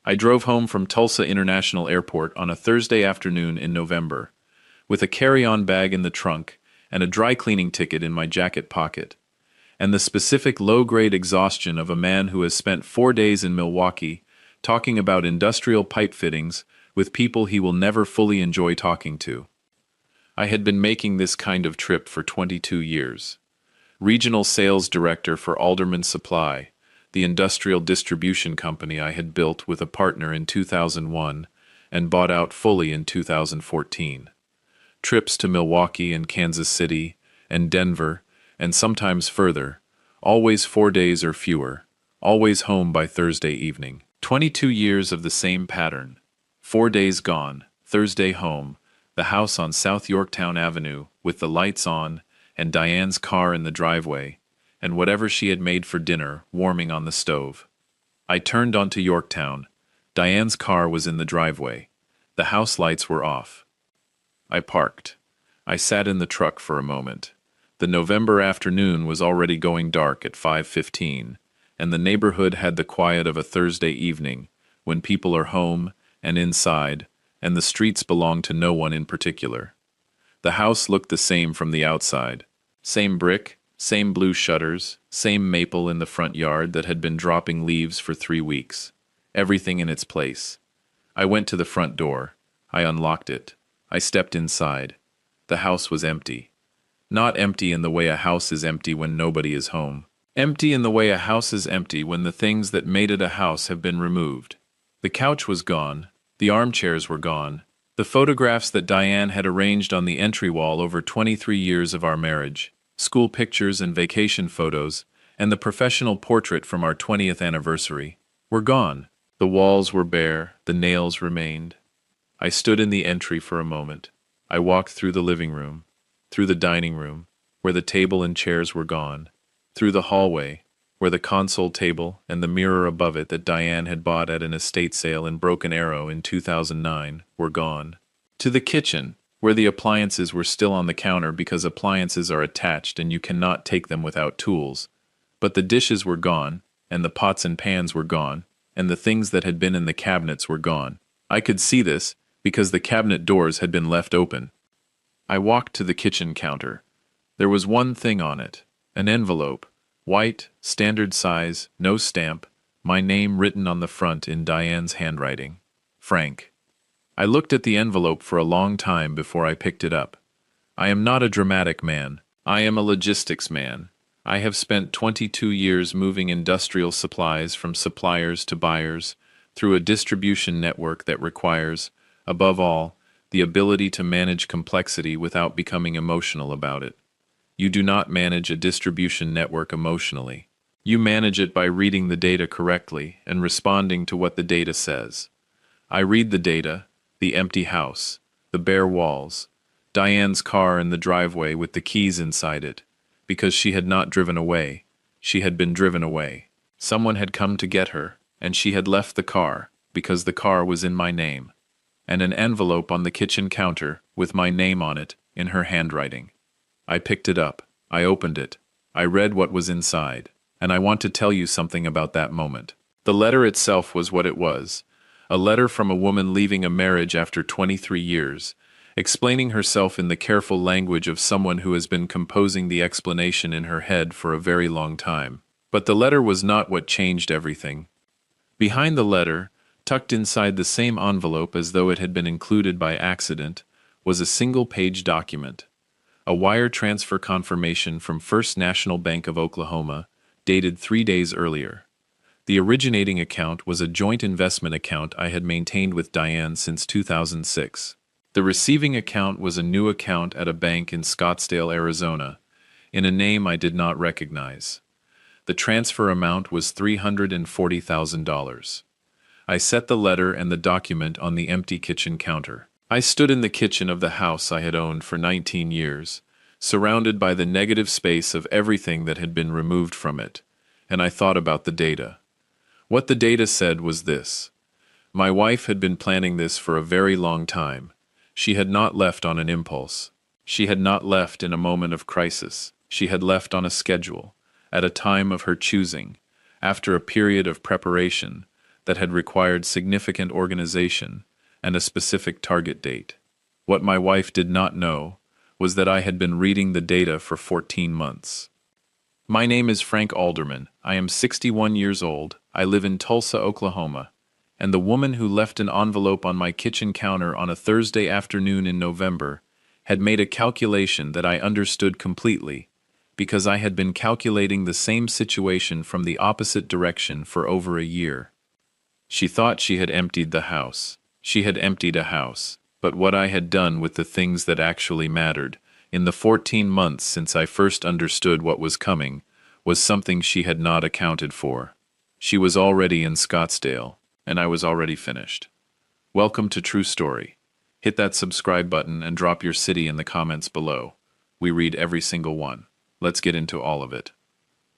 I drove home from Tulsa International Airport on a Thursday afternoon in November, with a carry-on bag in the trunk and a dry cleaning ticket in my jacket pocket, and the specific low-grade exhaustion of a man who has spent 4 days in Milwaukee talking about industrial pipe fittings with people he will never fully enjoy talking to. I had been making this kind of trip for 22 years. Regional sales director for Alderman Supply, the industrial distribution company I had built with a partner in 2001 and bought out fully in 2014. Trips to Milwaukee and Kansas City and Denver and sometimes further, always 4 days or fewer, always home by Thursday evening. 22 years of the same pattern. 4 days gone, Thursday home, the house on South Yorktown Avenue with the lights on and Diane's car in the driveway, and whatever she had made for dinner warming on the stove. I turned onto Yorktown. Diane's car was in the driveway. The house lights were off. I parked. I sat in the truck for a moment. The November afternoon was already going dark at 5:15, and the neighborhood had the quiet of a Thursday evening, when people are home and inside, and the streets belong to no one in particular. The house looked the same from the outside. Same brick, same blue shutters, same maple in the front yard that had been dropping leaves for 3 weeks. Everything in its place. I went to the front door. I unlocked it. I stepped inside. The house was empty. Not empty in the way a house is empty when nobody is home. Empty in the way a house is empty when the things that made it a house have been removed. The couch was gone. The armchairs were gone. The photographs that Diane had arranged on the entry wall over 23 years of our marriage, school pictures and vacation photos, and the professional portrait from our 20th anniversary, were gone. The walls were bare. The nails remained. I stood in the entry for a moment. I walked through the living room, through the dining room, where the table and chairs were gone, through the hallway, where the console table and the mirror above it that Diane had bought at an estate sale in Broken Arrow in 2009 were gone, to the kitchen, where the appliances were still on the counter because appliances are attached and you cannot take them without tools. But the dishes were gone, and the pots and pans were gone, and the things that had been in the cabinets were gone. I could see this because the cabinet doors had been left open. I walked to the kitchen counter. There was one thing on it, an envelope, white, standard size, no stamp, my name written on the front in Diane's handwriting. Frank. I looked at the envelope for a long time before I picked it up. I am not a dramatic man. I am a logistics man. I have spent 22 years moving industrial supplies from suppliers to buyers through a distribution network that requires, above all, the ability to manage complexity without becoming emotional about it. You do not manage a distribution network emotionally. You manage it by reading the data correctly and responding to what the data says. I read the data, the empty house, the bare walls, Diane's car in the driveway with the keys inside it, because she had not driven away. She had been driven away. Someone had come to get her, and she had left the car, because the car was in my name, and an envelope on the kitchen counter with my name on it in her handwriting. I picked it up. I opened it. I read what was inside, and I want to tell you something about that moment. The letter itself was what it was, a letter from a woman leaving a marriage after 23 years, explaining herself in the careful language of someone who has been composing the explanation in her head for a very long time. But the letter was not what changed everything. Behind the letter, tucked inside the same envelope as though it had been included by accident, was a single-page document, a wire transfer confirmation from First National Bank of Oklahoma, dated 3 days earlier. The originating account was a joint investment account I had maintained with Diane since 2006. The receiving account was a new account at a bank in Scottsdale, Arizona, in a name I did not recognize. The transfer amount was $340,000. I set the letter and the document on the empty kitchen counter. I stood in the kitchen of the house I had owned for 19 years, surrounded by the negative space of everything that had been removed from it, and I thought about the data. What the data said was this. My wife had been planning this for a very long time. She had not left on an impulse. She had not left in a moment of crisis. She had left on a schedule, at a time of her choosing, after a period of preparation, that had required significant organization and a specific target date. What my wife did not know was that I had been reading the data for 14 months. My name is Frank Alderman. I am 61 years old. I live in Tulsa, Oklahoma. And the woman who left an envelope on my kitchen counter on a Thursday afternoon in November had made a calculation that I understood completely, because I had been calculating the same situation from the opposite direction for over a year. She thought she had emptied the house. She had emptied a house. But what I had done with the things that actually mattered, in the 14 months since I first understood what was coming, was something she had not accounted for. She was already in Scottsdale, and I was already finished. Welcome to True Story. Hit that subscribe button and drop your city in the comments below. We read every single one. Let's get into all of it.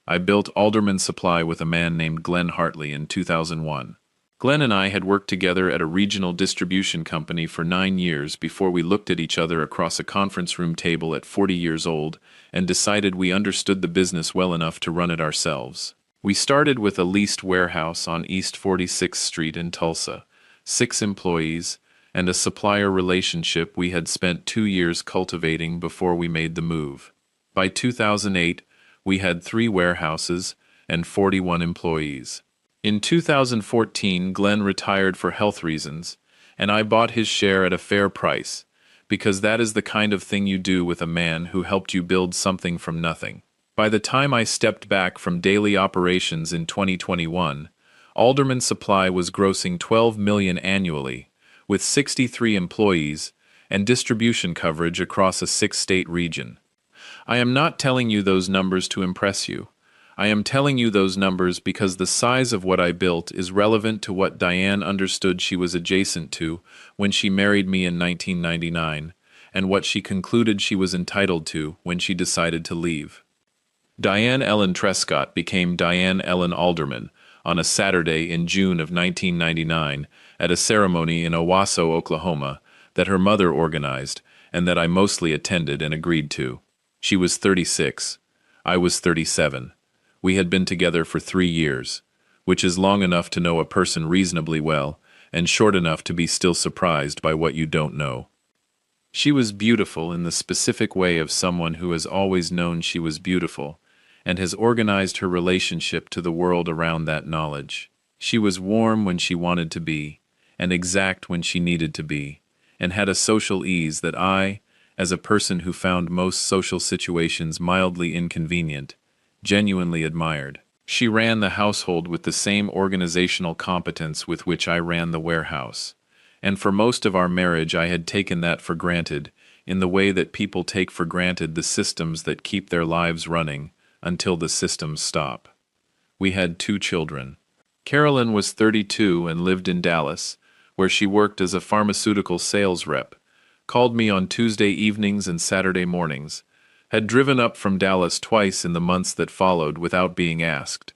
I built Alderman Supply with a man named Glenn Hartley in 2001. Glenn and I had worked together at a regional distribution company for 9 years before we looked at each other across a conference room table at 40 years old and decided we understood the business well enough to run it ourselves. We started with a leased warehouse on East 46th Street in Tulsa, 6 employees, and a supplier relationship we had spent 2 years cultivating before we made the move. By 2008, we had 3 warehouses and 41 employees. In 2014, Glenn retired for health reasons, and I bought his share at a fair price, because that is the kind of thing you do with a man who helped you build something from nothing. By the time I stepped back from daily operations in 2021, Alderman Supply was grossing $12 million annually, with 63 employees and distribution coverage across a 6-state region. I am not telling you those numbers to impress you. I am telling you those numbers because the size of what I built is relevant to what Diane understood she was adjacent to when she married me in 1999, and what she concluded she was entitled to when she decided to leave. Diane Ellen Trescott became Diane Ellen Alderman on a Saturday in June of 1999 at a ceremony in Owasso, Oklahoma, that her mother organized and that I mostly attended and agreed to. She was 36. I was 37. We had been together for 3 years, which is long enough to know a person reasonably well, and short enough to be still surprised by what you don't know. She was beautiful in the specific way of someone who has always known she was beautiful, and has organized her relationship to the world around that knowledge. She was warm when she wanted to be, and exact when she needed to be, and had a social ease that I, as a person who found most social situations mildly inconvenient, genuinely admired. She ran the household with the same organizational competence with which I ran the warehouse, and for most of our marriage I had taken that for granted, in the way that people take for granted the systems that keep their lives running until the systems stop. We had 2 children. Carolyn was 32 and lived in Dallas, where she worked as a pharmaceutical sales rep, called me on Tuesday evenings and Saturday mornings, had driven up from Dallas twice in the months that followed without being asked,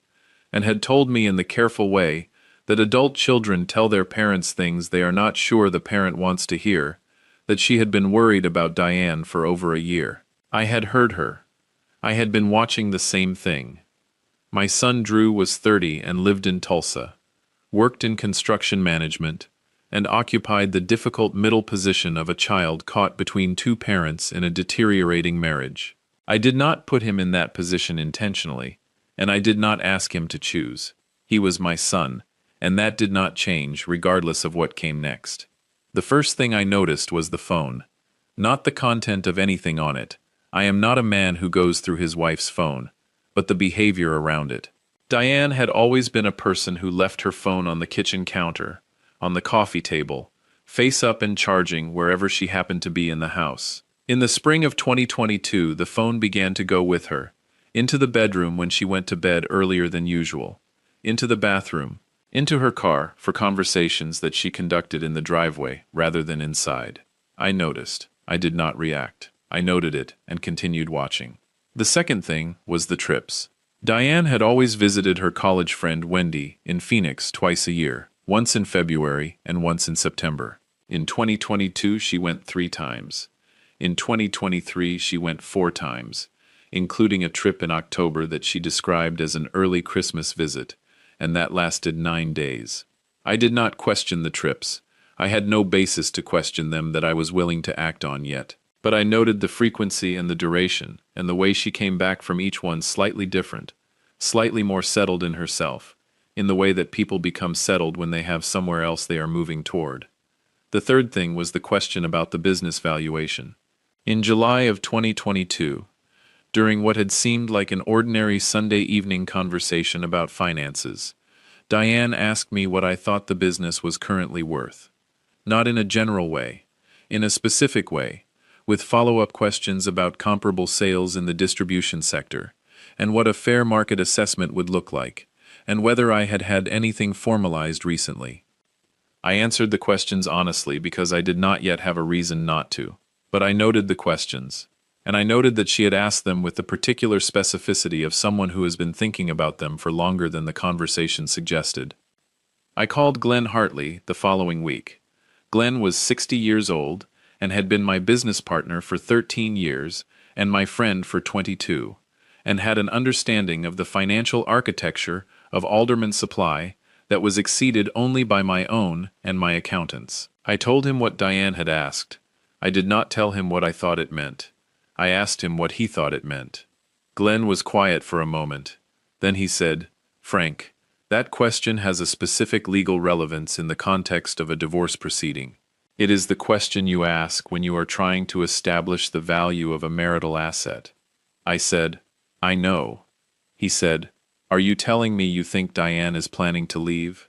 and had told me in the careful way that adult children tell their parents things they are not sure the parent wants to hear, that she had been worried about Diane for over a year. I had heard her. I had been watching the same thing. My son Drew was 30 and lived in Tulsa, worked in construction management, and occupied the difficult middle position of a child caught between 2 parents in a deteriorating marriage. I did not put him in that position intentionally, and I did not ask him to choose. He was my son, and that did not change regardless of what came next. The first thing I noticed was the phone, not the content of anything on it. I am not a man who goes through his wife's phone, but the behavior around it. Diane had always been a person who left her phone on the kitchen counter, on the coffee table, face up and charging wherever she happened to be in the house. In the spring of 2022, the phone began to go with her, into the bedroom when she went to bed earlier than usual, into the bathroom, into her car for conversations that she conducted in the driveway rather than inside. I noticed. I did not react. I noted it and continued watching. The second thing was the trips. Diane had always visited her college friend Wendy in Phoenix twice a year, once in February and once in September. In 2022, she went 3 times. In 2023, she went 4 times, including a trip in October that she described as an early Christmas visit, and that lasted 9 days. I did not question the trips. I had no basis to question them that I was willing to act on yet. But I noted the frequency and the duration, and the way she came back from each one slightly different, slightly more settled in herself, in the way that people become settled when they have somewhere else they are moving toward. The third thing was the question about the business valuation. In July of 2022, during what had seemed like an ordinary Sunday evening conversation about finances, Diane asked me what I thought the business was currently worth. Not in a general way, in a specific way, with follow-up questions about comparable sales in the distribution sector, and what a fair market assessment would look like, and whether I had had anything formalized recently. I answered the questions honestly because I did not yet have a reason not to, but I noted the questions, and I noted that she had asked them with the particular specificity of someone who has been thinking about them for longer than the conversation suggested. I called Glenn Hartley the following week. Glenn was 60 years old and had been my business partner for 13 years and my friend for 22, and had an understanding of the financial architecture of Alderman Supply that was exceeded only by my own and my accountant's. I told him what Diane had asked. I did not tell him what I thought it meant. I asked him what he thought it meant. Glenn was quiet for a moment. Then he said, "Frank, that question has a specific legal relevance in the context of a divorce proceeding. It is the question you ask when you are trying to establish the value of a marital asset." I said, "I know." He said, "Are you telling me you think Diane is planning to leave?"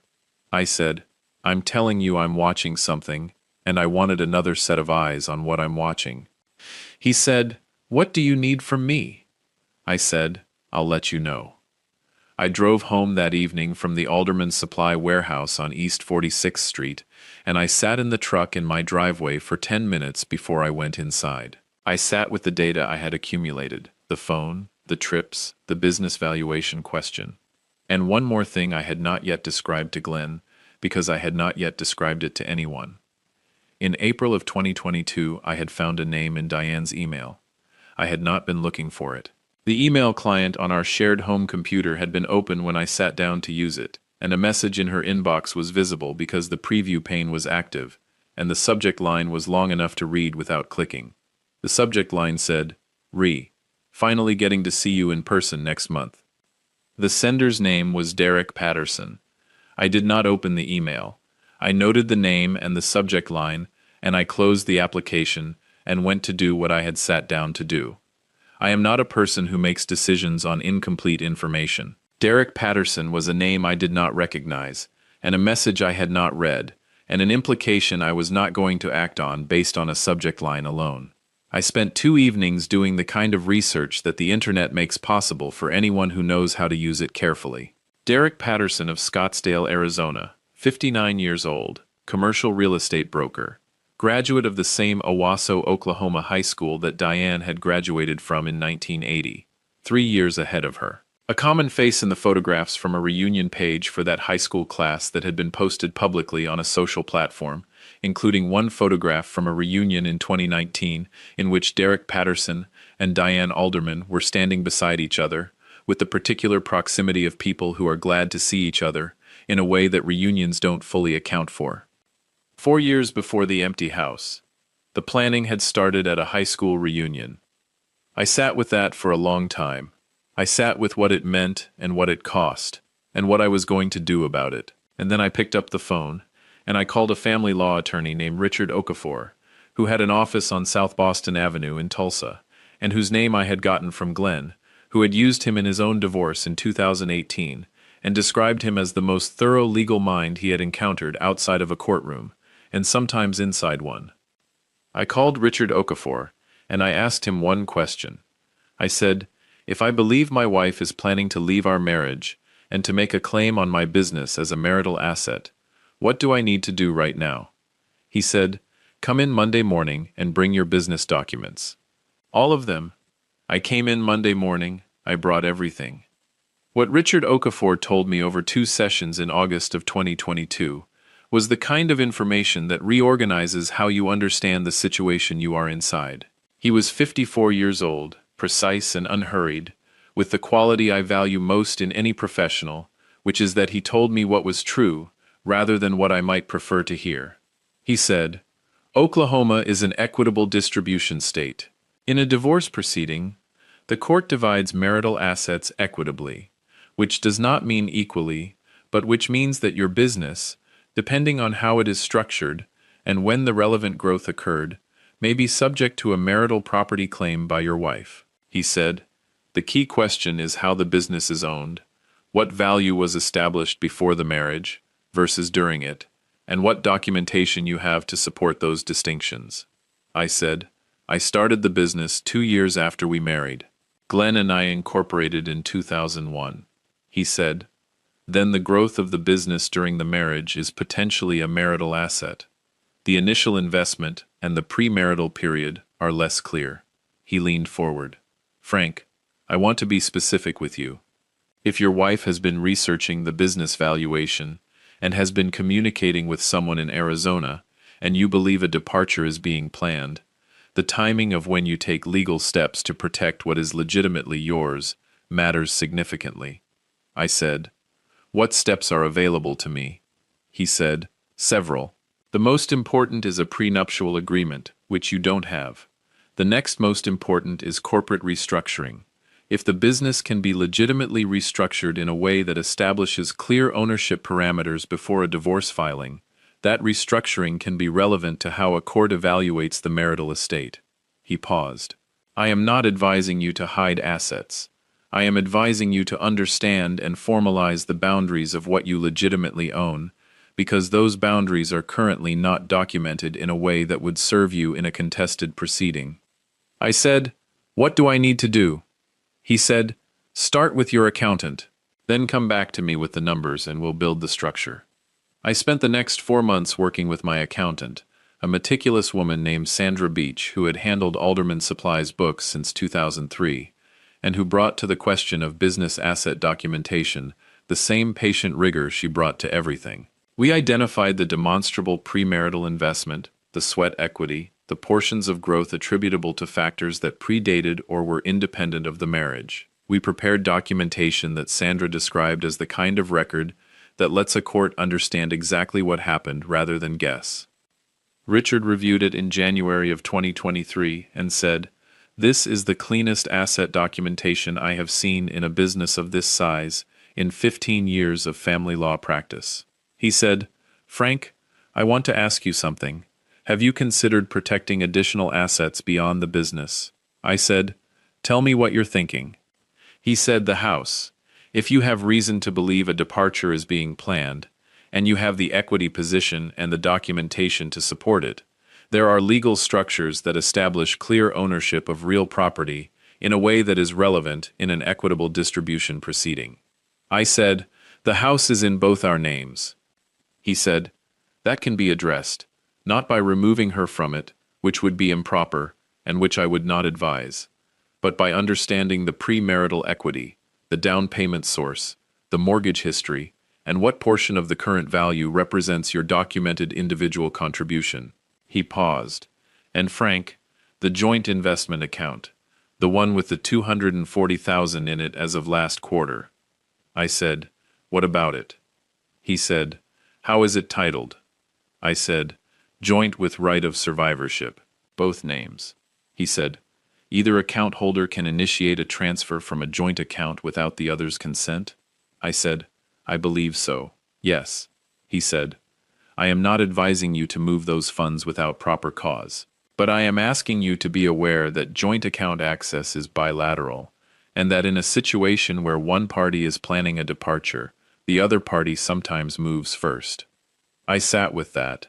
I said, "I'm telling you I'm watching something, and I wanted another set of eyes on what I'm watching." He said, "What do you need from me?" I said, "I'll let you know." I drove home that evening from the Alderman Supply warehouse on East 46th Street, and I sat in the truck in my driveway for 10 minutes before I went inside. I sat with the data I had accumulated, the phone, the trips, the business valuation question. And one more thing I had not yet described to Glenn, because I had not yet described it to anyone. In April of 2022, I had found a name in Diane's email. I had not been looking for it. The email client on our shared home computer had been open when I sat down to use it, and a message in her inbox was visible because the preview pane was active, and the subject line was long enough to read without clicking. The subject line said, "Finally getting to see you in person next month." The sender's name was Derek Patterson. I did not open the email. I noted the name and the subject line, and I closed the application and went to do what I had sat down to do. I am not a person who makes decisions on incomplete information. Derek Patterson was a name I did not recognize, and a message I had not read, and an implication I was not going to act on based on a subject line alone. I spent 2 evenings doing the kind of research that the internet makes possible for anyone who knows how to use it carefully. Derek Patterson of Scottsdale, Arizona, 59 years old, commercial real estate broker, graduate of the same Owasso, Oklahoma high school that Diane had graduated from in 1980, 3 years ahead of her. A common face in the photographs from a reunion page for that high school class that had been posted publicly on a social platform, including one photograph from a reunion in 2019 in which Derek Patterson and Diane Alderman were standing beside each other, with the particular proximity of people who are glad to see each other in a way that reunions don't fully account for. 4 years before the empty house, the planning had started at a high school reunion. I sat with that for a long time. I sat with what it meant and what it cost, and what I was going to do about it. And then I picked up the phone, and I called a family law attorney named Richard Okafor, who had an office on South Boston Avenue in Tulsa, and whose name I had gotten from Glenn, who had used him in his own divorce in 2018, and described him as the most thorough legal mind he had encountered outside of a courtroom, and sometimes inside one. I called Richard Okafor, and I asked him one question. I said, "If I believe my wife is planning to leave our marriage and to make a claim on my business as a marital asset, what do I need to do right now?" He said, "Come in Monday morning and bring your business documents." All of them. I came in Monday morning. I brought everything. What Richard Okafor told me over 2 sessions in August of 2022 was the kind of information that reorganizes how you understand the situation you are inside. He was 54 years old, precise and unhurried, with the quality I value most in any professional, which is that he told me what was true, rather than what I might prefer to hear. He said, Oklahoma is an equitable distribution state. In a divorce proceeding, the court divides marital assets equitably, which does not mean equally, but which means that your business, depending on how it is structured and when the relevant growth occurred, may be subject to a marital property claim by your wife. He said, the key question is how the business is owned, what value was established before the marriage versus during it, and what documentation you have to support those distinctions. I said, I started the business 2 years after we married. Glenn and I incorporated in 2001. He said, then the growth of the business during the marriage is potentially a marital asset. The initial investment and the premarital period are less clear. He leaned forward. Frank, I want to be specific with you. If your wife has been researching the business valuation and has been communicating with someone in Arizona, and you believe a departure is being planned, the timing of when you take legal steps to protect what is legitimately yours matters significantly. I said, what steps are available to me? He said, several. The most important is a prenuptial agreement, which you don't have. The next most important is corporate restructuring. If the business can be legitimately restructured in a way that establishes clear ownership parameters before a divorce filing, that restructuring can be relevant to how a court evaluates the marital estate. He paused. I am not advising you to hide assets. I am advising you to understand and formalize the boundaries of what you legitimately own, because those boundaries are currently not documented in a way that would serve you in a contested proceeding. I said, what do I need to do? He said, start with your accountant, then come back to me with the numbers and we'll build the structure. I spent the next 4 months working with my accountant, a meticulous woman named Sandra Beach who had handled Alderman Supply's books since 2003, and who brought to the question of business asset documentation the same patient rigor she brought to everything. We identified the demonstrable premarital investment, the sweat equity, the portions of growth attributable to factors that predated or were independent of the marriage. We prepared documentation that Sandra described as the kind of record that lets a court understand exactly what happened rather than guess. Richard reviewed it in January of 2023 and said, this is the cleanest asset documentation I have seen in a business of this size in 15 years of family law practice. He said, Frank, I want to ask you something. Have you considered protecting additional assets beyond the business? I said, tell me what you're thinking. He said, the house. If you have reason to believe a departure is being planned, and you have the equity position and the documentation to support it, there are legal structures that establish clear ownership of real property in a way that is relevant in an equitable distribution proceeding. I said, the house is in both our names. He said, that can be addressed, not by removing her from it, which would be improper and which I would not advise, but by understanding the premarital equity, the down payment source, the mortgage history, and what portion of the current value represents your documented individual contribution. He paused. And Frank, the joint investment account, the one with the $240,000 in it as of last quarter. I said, what about it? He said, how is it titled? I said, joint with right of survivorship, both names. He said, either account holder can initiate a transfer from a joint account without the other's consent? I said, I believe so. Yes. He said, I am not advising you to move those funds without proper cause, but I am asking you to be aware that joint account access is bilateral, and that in a situation where one party is planning a departure, the other party sometimes moves first. I sat with that.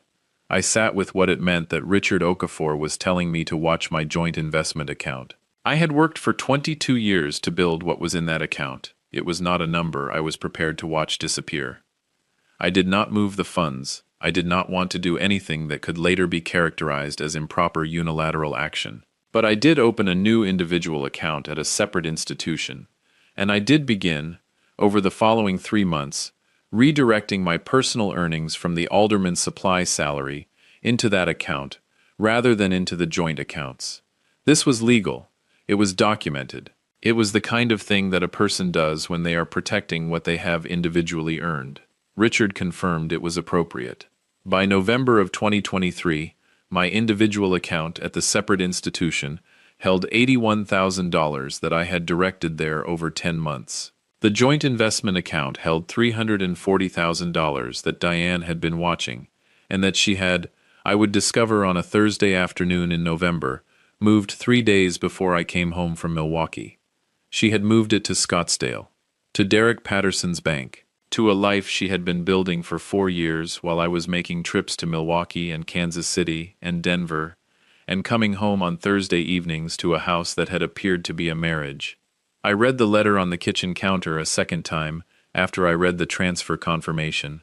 I sat with what it meant that Richard Okafor was telling me to watch my joint investment account. I had worked for 22 years to build what was in that account. It was not a number I was prepared to watch disappear. I did not move the funds. I did not want to do anything that could later be characterized as improper unilateral action. But I did open a new individual account at a separate institution, and I did begin, over the following 3 months, redirecting my personal earnings from the Alderman Supply salary into that account, rather than into the joint accounts. This was legal. It was documented. It was the kind of thing that a person does when they are protecting what they have individually earned. Richard confirmed it was appropriate. By November of 2023, my individual account at the separate institution held $81,000 that I had directed there over 10 months. The joint investment account held $340,000 that Diane had been watching, and that she had, I would discover on a Thursday afternoon in November, moved 3 days before I came home from Milwaukee. She had moved it to Scottsdale, to Derek Patterson's bank, to a life she had been building for 4 years while I was making trips to Milwaukee and Kansas City and Denver, and coming home on Thursday evenings to a house that had appeared to be a marriage. I read the letter on the kitchen counter a second time after I read the transfer confirmation.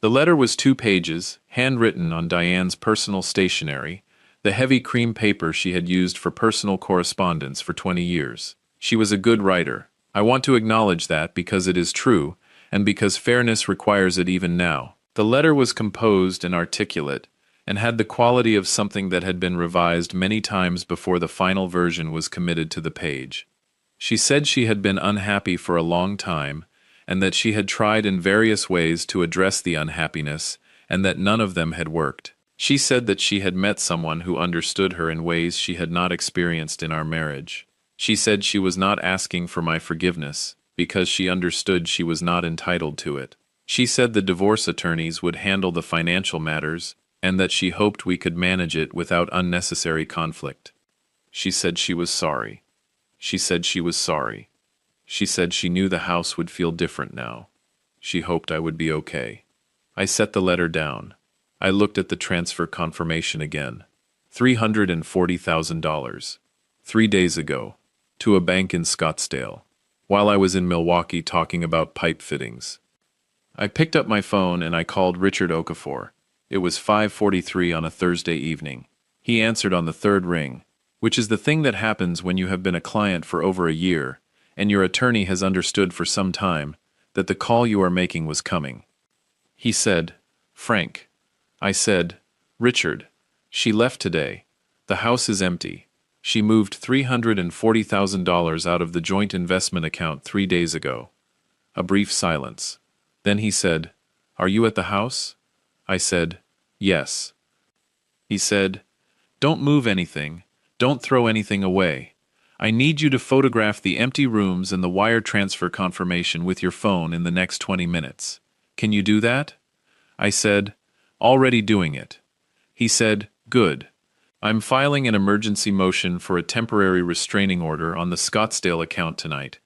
The letter was 2 pages, handwritten on Diane's personal stationery, the heavy cream paper she had used for personal correspondence for 20 years. She was a good writer. I want to acknowledge that because it is true, and because fairness requires it even now. The letter was composed and articulate, and had the quality of something that had been revised many times before the final version was committed to the page. She said she had been unhappy for a long time, and that she had tried in various ways to address the unhappiness, and that none of them had worked. She said that she had met someone who understood her in ways she had not experienced in our marriage. She said she was not asking for my forgiveness, because she understood she was not entitled to it. She said the divorce attorneys would handle the financial matters, and that she hoped we could manage it without unnecessary conflict. She said she was sorry. She said she was sorry. She said she knew the house would feel different now. She hoped I would be okay. I set the letter down. I looked at the transfer confirmation again. $340,000. 3 days ago. To a bank in Scottsdale. While I was in Milwaukee talking about pipe fittings. I picked up my phone and I called Richard Okafor. It was 5:43 on a Thursday evening. He answered on the third ring, which is the thing that happens when you have been a client for over a year, and your attorney has understood for some time that the call you are making was coming. He said, "Frank." I said, "Richard, she left today. The house is empty. She moved $340,000 out of the joint investment account 3 days ago." A brief silence. Then he said, "Are you at the house?" I said, "Yes." He said, "Don't move anything. Don't throw anything away. I need you to photograph the empty rooms and the wire transfer confirmation with your phone in the next 20 minutes. Can you do that?" I said, "Already doing it." He said, "Good. I'm filing an emergency motion for a temporary restraining order on the Scottsdale account tonight.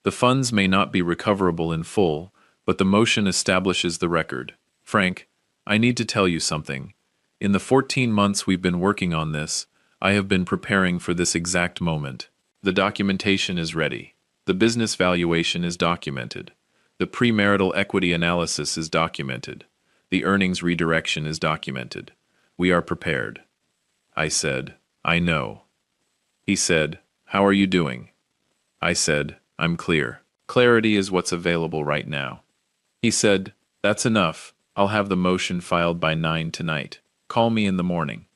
The funds may not be recoverable in full, but the motion establishes the record. Frank, I need to tell you something. In the 14 months we've been working on this, I have been preparing for this exact moment. The documentation is ready. The business valuation is documented. The premarital equity analysis is documented. The earnings redirection is documented. We are prepared." I said, "I know." He said, "How are you doing?" I said, "I'm clear. Clarity is what's available right now." He said, "That's enough. I'll have the motion filed by 9 tonight. Call me in the morning."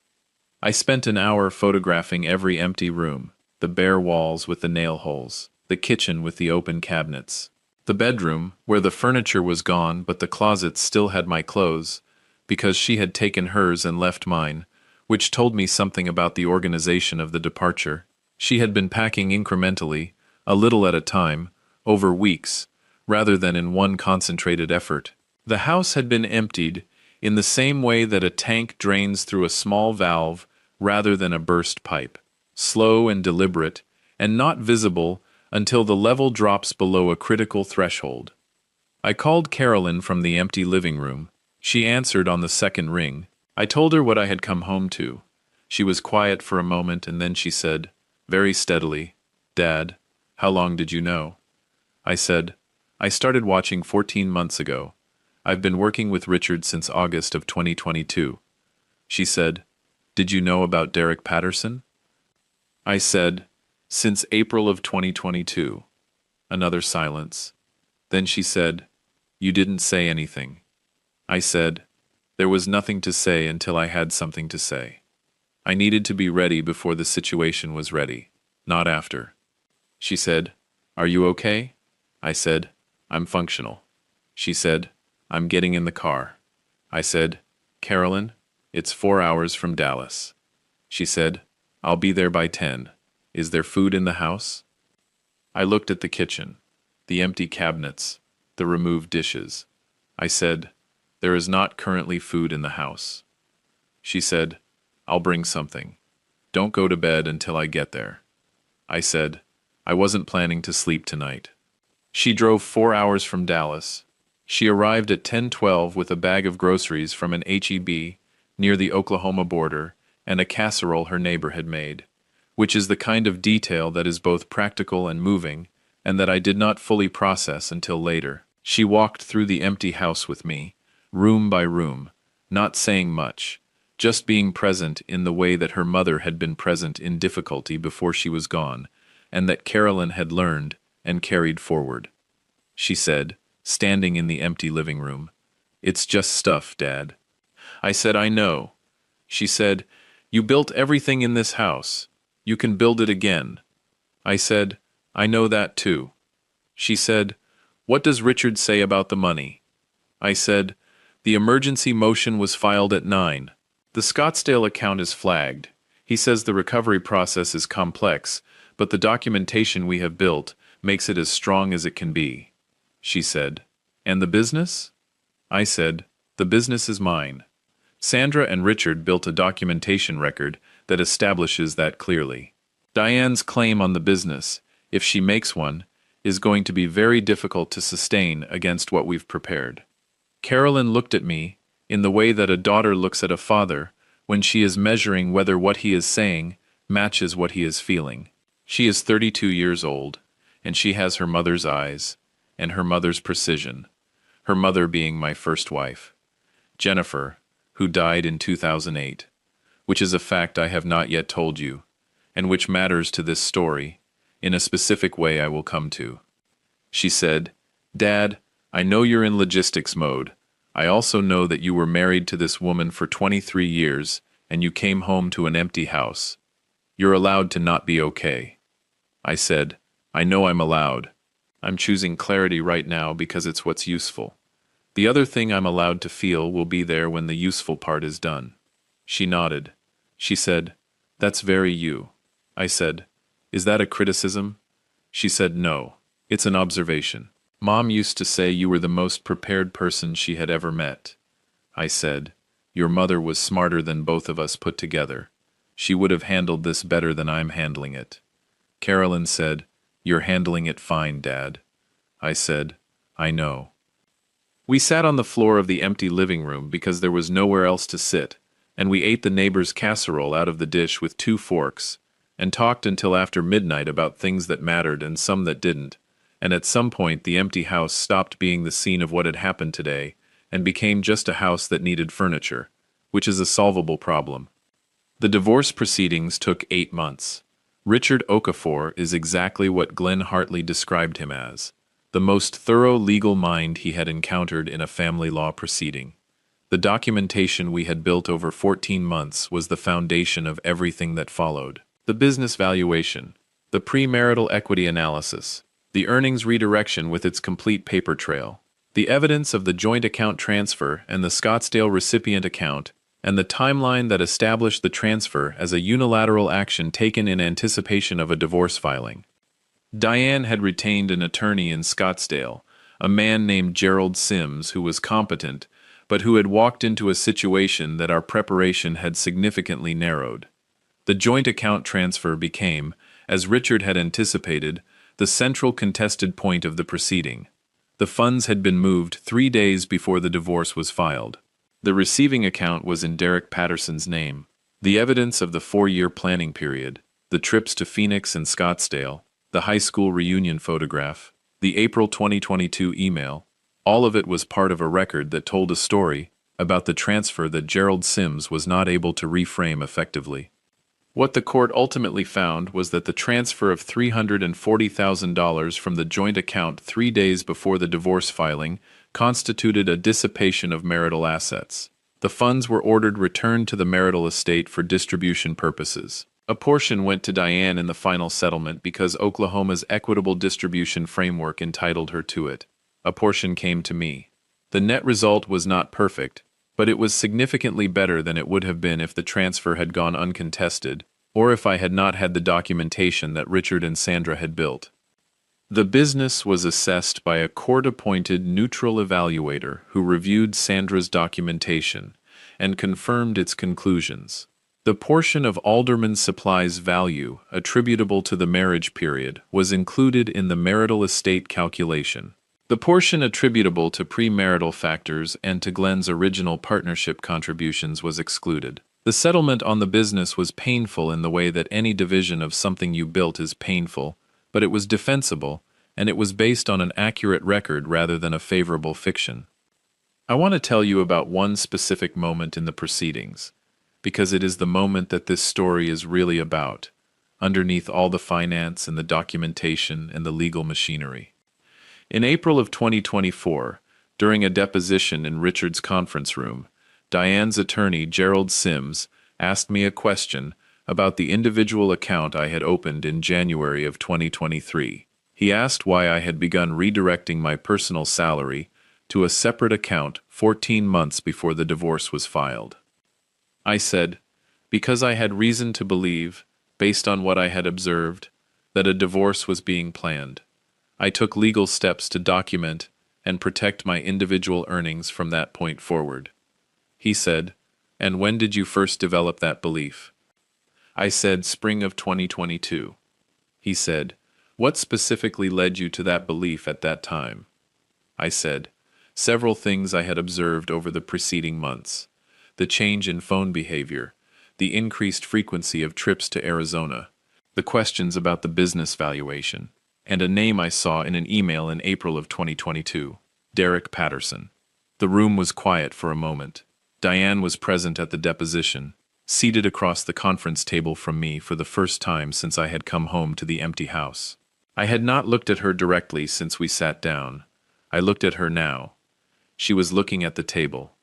I spent an hour photographing every empty room, the bare walls with the nail holes, the kitchen with the open cabinets, the bedroom where the furniture was gone but the closets still had my clothes, because she had taken hers and left mine, which told me something about the organization of the departure. She had been packing incrementally, a little at a time, over weeks, rather than in one concentrated effort. The house had been emptied in the same way that a tank drains through a small valve rather than a burst pipe, slow and deliberate, and not visible until the level drops below a critical threshold. I called Carolyn from the empty living room. She answered on the second ring. I told her what I had come home to. She was quiet for a moment, and then she said, very steadily, "Dad, how long did you know?" I said, "I started watching 14 months ago. I've been working with Richard since August of 2022. She said, "Did you know about Derek Patterson?" I said, "Since April of 2022. Another silence. Then she said, "You didn't say anything." I said, "There was nothing to say until I had something to say. I needed to be ready before the situation was ready, not after." She said, "Are you okay?" I said, "I'm functional." She said, I'm getting in the car. I said, Carolyn, it's 4 hours from Dallas. She said, I'll be there by 10. Is there food in the house? I looked at the kitchen, the empty cabinets, the removed dishes. I said, there is not currently food in the house. She said, I'll bring something. Don't go to bed until I get there. I said, I wasn't planning to sleep tonight. She drove 4 hours from Dallas. She arrived at 10:12 with a bag of groceries from an H-E-B near the Oklahoma border and a casserole her neighbor had made, which is the kind of detail that is both practical and moving, and that I did not fully process until later. She walked through the empty house with me, room by room, not saying much, just being present in the way that her mother had been present in difficulty before she was gone, and that Carolyn had learned and carried forward. She said, standing in the empty living room, It's just stuff, Dad. I said, I know. She said, You built everything in this house. You can build it again. I said, I know that too. She said, What does Richard say about the money? I said, The emergency motion was filed at 9. The Scottsdale account is flagged. He says the recovery process is complex, but the documentation we have built makes it as strong as it can be. She said, And the business? I said, The business is mine. Sandra and Richard built a documentation record that establishes that clearly. Diane's claim on the business, if she makes one, is going to be very difficult to sustain against what we've prepared. Carolyn looked at me in the way that a daughter looks at a father when she is measuring whether what he is saying matches what he is feeling. She is 32 years old, and she has her mother's eyes and her mother's precision, her mother being my first wife, Jennifer, who died in 2008, which is a fact I have not yet told you, and which matters to this story, in a specific way I will come to. She said, Dad, I know you're in logistics mode. I also know that you were married to this woman for 23 years, and you came home to an empty house. You're allowed to not be okay. I said, I know I'm allowed. I'm choosing clarity right now because it's what's useful. The other thing I'm allowed to feel will be there when the useful part is done. She nodded. She said, That's very you. I said, Is that a criticism? She said, No, it's an observation. Mom used to say you were the most prepared person she had ever met. I said, Your mother was smarter than both of us put together. She would have handled this better than I'm handling it. Carolyn said, You're handling it fine, Dad. I said, I know. We sat on the floor of the empty living room because there was nowhere else to sit, and we ate the neighbor's casserole out of the dish with 2 forks, and talked until after midnight about things that mattered and some that didn't, and at some point the empty house stopped being the scene of what had happened today and became just a house that needed furniture, which is a solvable problem. The divorce proceedings took 8 months. Richard Okafor is exactly what Glenn Hartley described him as, the most thorough legal mind he had encountered in a family law proceeding. The documentation we had built over 14 months was the foundation of everything that followed. The business valuation, the premarital equity analysis, the earnings redirection with its complete paper trail, the evidence of the joint account transfer and the Scottsdale recipient account, and the timeline that established the transfer as a unilateral action taken in anticipation of a divorce filing. Diane had retained an attorney in Scottsdale, a man named Gerald Sims who was competent, but who had walked into a situation that our preparation had significantly narrowed. The joint account transfer became, as Richard had anticipated, the central contested point of the proceeding. The funds had been moved 3 days before the divorce was filed. The receiving account was in Derek Patterson's name. The evidence of the 4-year planning period, the trips to Phoenix and Scottsdale, the high school reunion photograph, the April 2022 email, all of it was part of a record that told a story about the transfer that Gerald Sims was not able to reframe effectively. What the court ultimately found was that the transfer of $340,000 from the joint account 3 days before the divorce filing constituted a dissipation of marital assets. The funds were ordered returned to the marital estate for distribution purposes. A portion went to Diane in the final settlement because Oklahoma's equitable distribution framework entitled her to it. A portion came to me. The net result was not perfect, but it was significantly better than it would have been if the transfer had gone uncontested, or if I had not had the documentation that Richard and Sandra had built. The business was assessed by a court-appointed neutral evaluator who reviewed Sandra's documentation and confirmed its conclusions. The portion of Alderman Supply's value attributable to the marriage period was included in the marital estate calculation. The portion attributable to premarital factors and to Glenn's original partnership contributions was excluded. The settlement on the business was painful in the way that any division of something you built is painful, but it was defensible, and it was based on an accurate record rather than a favorable fiction. I want to tell you about one specific moment in the proceedings, because it is the moment that this story is really about, underneath all the finance and the documentation and the legal machinery. In April of 2024, during a deposition in Richard's conference room, Diane's attorney, Gerald Sims, asked me a question about the individual account I had opened in January of 2023. He asked why I had begun redirecting my personal salary to a separate account 14 months before the divorce was filed. I said, because I had reason to believe, based on what I had observed, that a divorce was being planned. I took legal steps to document and protect my individual earnings from that point forward. He said, and when did you first develop that belief? I said, spring of 2022. He said, what specifically led you to that belief at that time? I said, several things I had observed over the preceding months. The change in phone behavior, the increased frequency of trips to Arizona, the questions about the business valuation, and a name I saw in an email in April of 2022, Derek Patterson. The room was quiet for a moment. Diane was present at the deposition, seated across the conference table from me for the first time since I had come home to the empty house. I had not looked at her directly since we sat down. I looked at her now. She was looking at the table.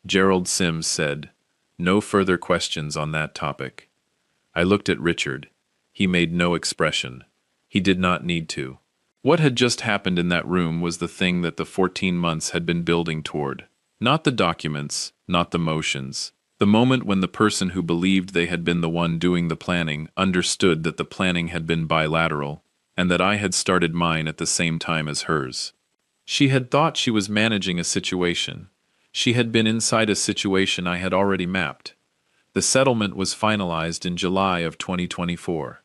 Gerald Sims said, no further questions on that topic. I looked at Richard. He made no expression. He did not need to. What had just happened in that room was the thing that the 14 months had been building toward. Not the documents, not the motions. The moment when the person who believed they had been the one doing the planning understood that the planning had been bilateral, and that I had started mine at the same time as hers. She had thought she was managing a situation. She had been inside a situation I had already mapped. The settlement was finalized in July of 2024.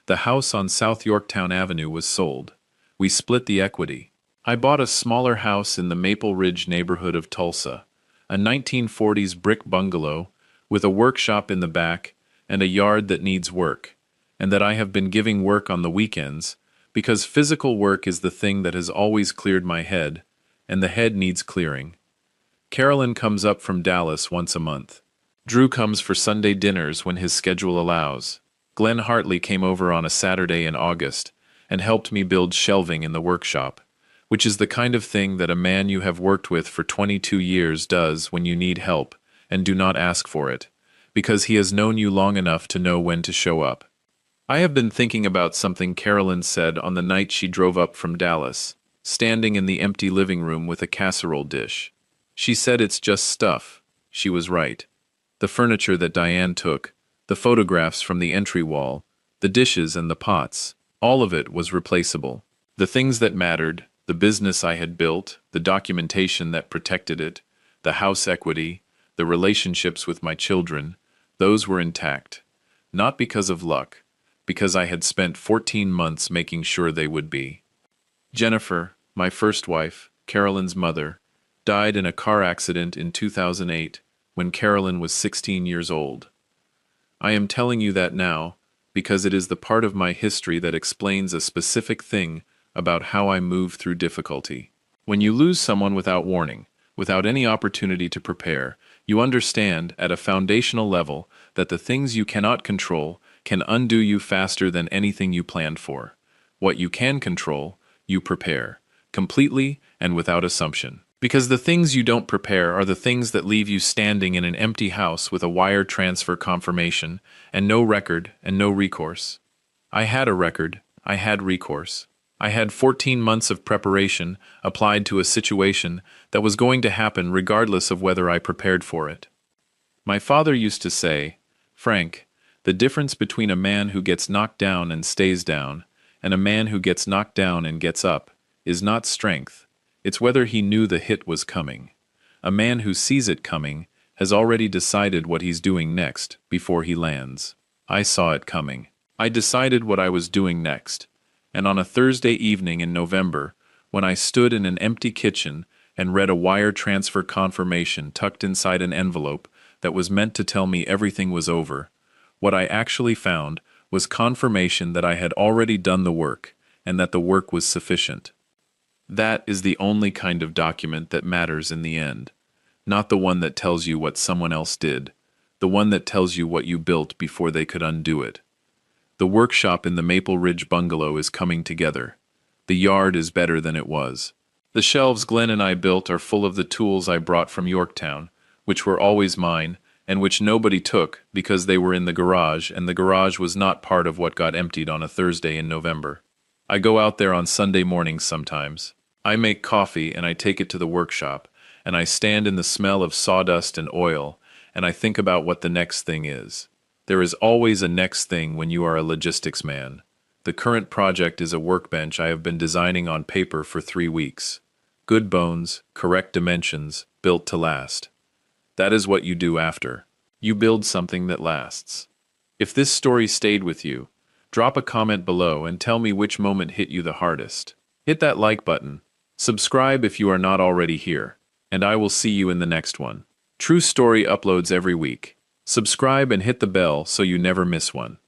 The house on South Yorktown Avenue was sold. We split the equity. I bought a smaller house in the Maple Ridge neighborhood of Tulsa, a 1940s brick bungalow with a workshop in the back and a yard that needs work, and that I have been giving work on the weekends because physical work is the thing that has always cleared my head, and the head needs clearing. Carolyn comes up from Dallas once a month. Drew comes for Sunday dinners when his schedule allows. Glenn Hartley came over on a Saturday in August and helped me build shelving in the workshop, which is the kind of thing that a man you have worked with for 22 years does when you need help and do not ask for it, because he has known you long enough to know when to show up. I have been thinking about something Carolyn said on the night she drove up from Dallas, standing in the empty living room with a casserole dish. She said it's just stuff. She was right. The furniture that Diane took, the photographs from the entry wall, the dishes and the pots, all of it was replaceable. The things that mattered, the business I had built, the documentation that protected it, the house equity, the relationships with my children, those were intact. Not because of luck, because I had spent 14 months making sure they would be. Jennifer, my first wife, Carolyn's mother, died in a car accident in 2008 when Carolyn was 16 years old. I am telling you that now because it is the part of my history that explains a specific thing about how I move through difficulty. When you lose someone without warning, without any opportunity to prepare, you understand at a foundational level that the things you cannot control can undo you faster than anything you planned for. What you can control, you prepare, completely and without assumption. Because the things you don't prepare are the things that leave you standing in an empty house with a wire transfer confirmation and no record and no recourse. I had a record, I had recourse. I had 14 months of preparation applied to a situation that was going to happen regardless of whether I prepared for it. My father used to say, "Frank, the difference between a man who gets knocked down and stays down, and a man who gets knocked down and gets up, is not strength, it's whether he knew the hit was coming. A man who sees it coming has already decided what he's doing next before he lands." I saw it coming. I decided what I was doing next, and on a Thursday evening in November, when I stood in an empty kitchen and read a wire transfer confirmation tucked inside an envelope that was meant to tell me everything was over, what I actually found was confirmation that I had already done the work and that the work was sufficient. That is the only kind of document that matters in the end, not the one that tells you what someone else did, the one that tells you what you built before they could undo it. The workshop in the Maple Ridge bungalow is coming together. The yard is better than it was. The shelves Glenn and I built are full of the tools I brought from Yorktown, which were always mine, and which nobody took because they were in the garage, and the garage was not part of what got emptied on a Thursday in November. I go out there on Sunday mornings sometimes. I make coffee and I take it to the workshop, and I stand in the smell of sawdust and oil, and I think about what the next thing is. There is always a next thing when you are a logistics man. The current project is a workbench I have been designing on paper for 3 weeks. Good bones, correct dimensions, built to last. That is what you do after. You build something that lasts. If this story stayed with you, drop a comment below and tell me which moment hit you the hardest. Hit that like button. Subscribe if you are not already here, and I will see you in the next one. True Story uploads every week. Subscribe and hit the bell so you never miss one.